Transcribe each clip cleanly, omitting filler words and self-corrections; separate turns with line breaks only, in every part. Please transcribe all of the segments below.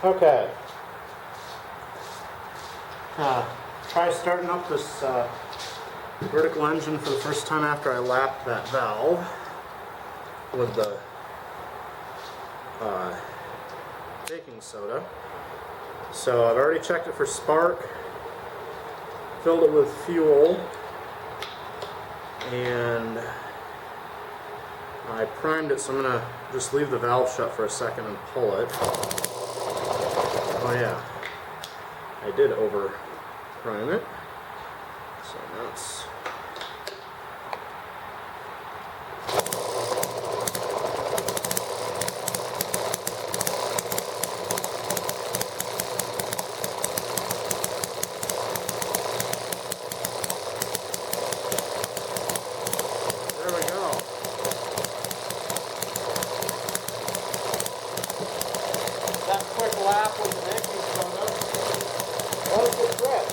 Okay. Try starting up this vertical engine for the first time after I lapped that valve with the baking soda. So I've already checked it for spark, filled it with fuel, and I primed it, so I'm going to just leave the valve shut for a second and pull it. Oh yeah, I did over prime it, so that's lap with the baking soda was the trick.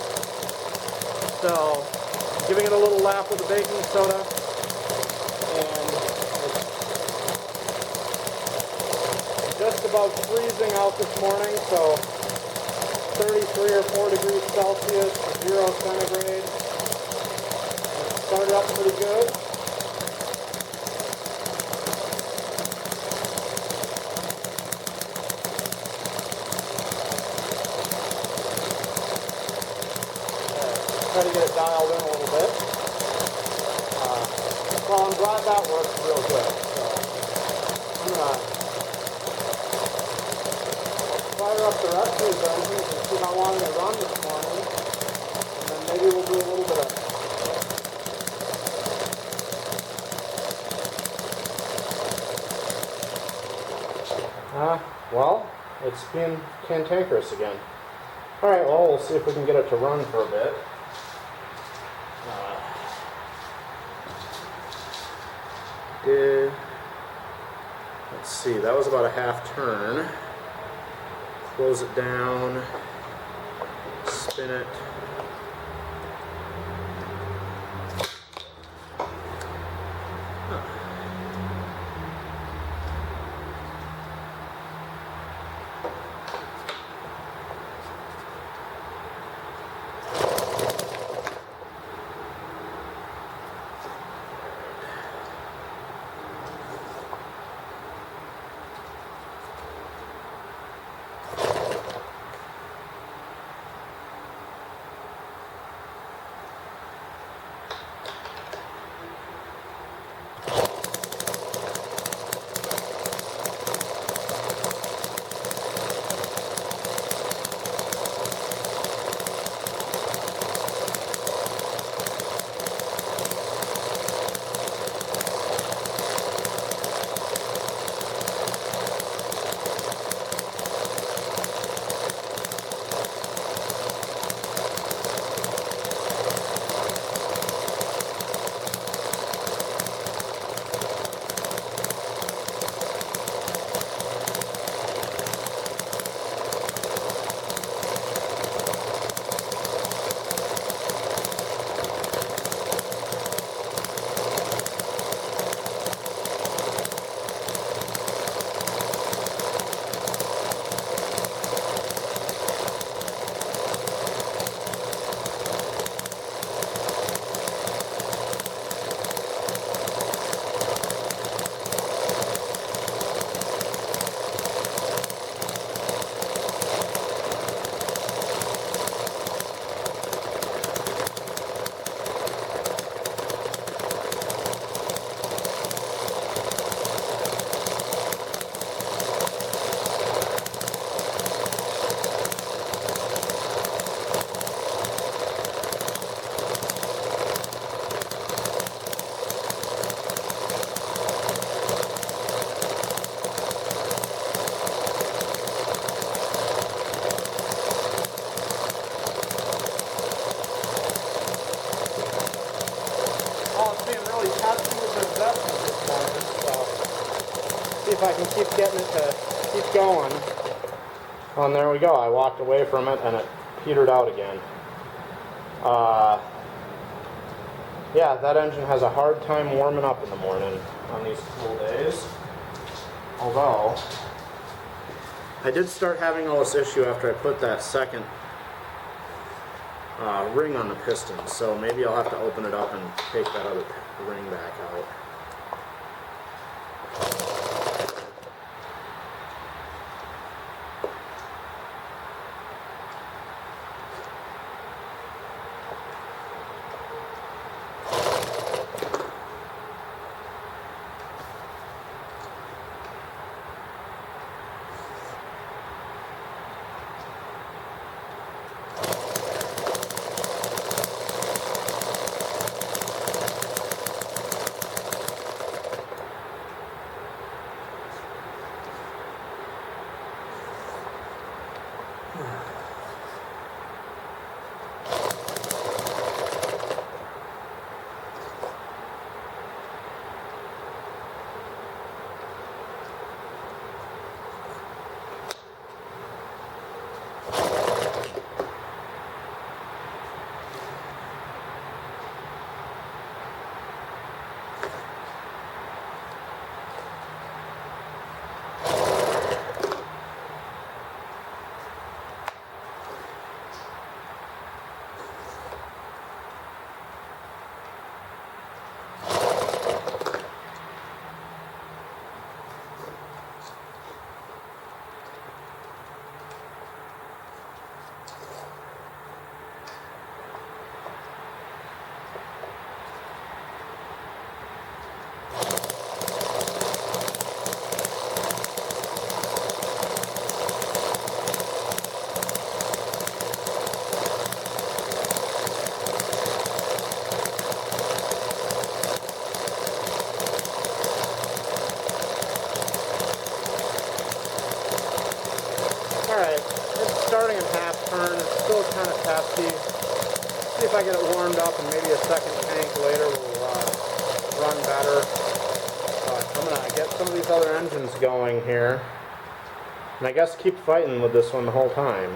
So, giving it a little lap with the baking soda, and it's just about freezing out this morning, so 33 or 4 degrees Celsius, 0 centigrade. It started up pretty good. Try to get it dialed in a little bit. Well, I'm glad that works real good. So I'm going to fire up the rest of these engines and see how long they run this morning. And then maybe we'll do a little bit of well, it's being cantankerous again. Alright, well, we'll see if we can get it to run for a bit. Let's see, that was about a half turn. Close it down, spin it. See if I can keep getting it to keep going. Oh, and there we go. I walked away from it and it petered out again. Yeah, that engine has a hard time warming up in the morning on these cool days. Although, I did start having all this issue after I put that second ring on the piston, so maybe I'll have to open it up and take that other ring back out. Alright, it's starting in half turn. It's still kind of testy. See if I get it warmed up and maybe a second tank later will run better. But I'm going to get some of these other engines going here. And I guess keep fighting with this one the whole time.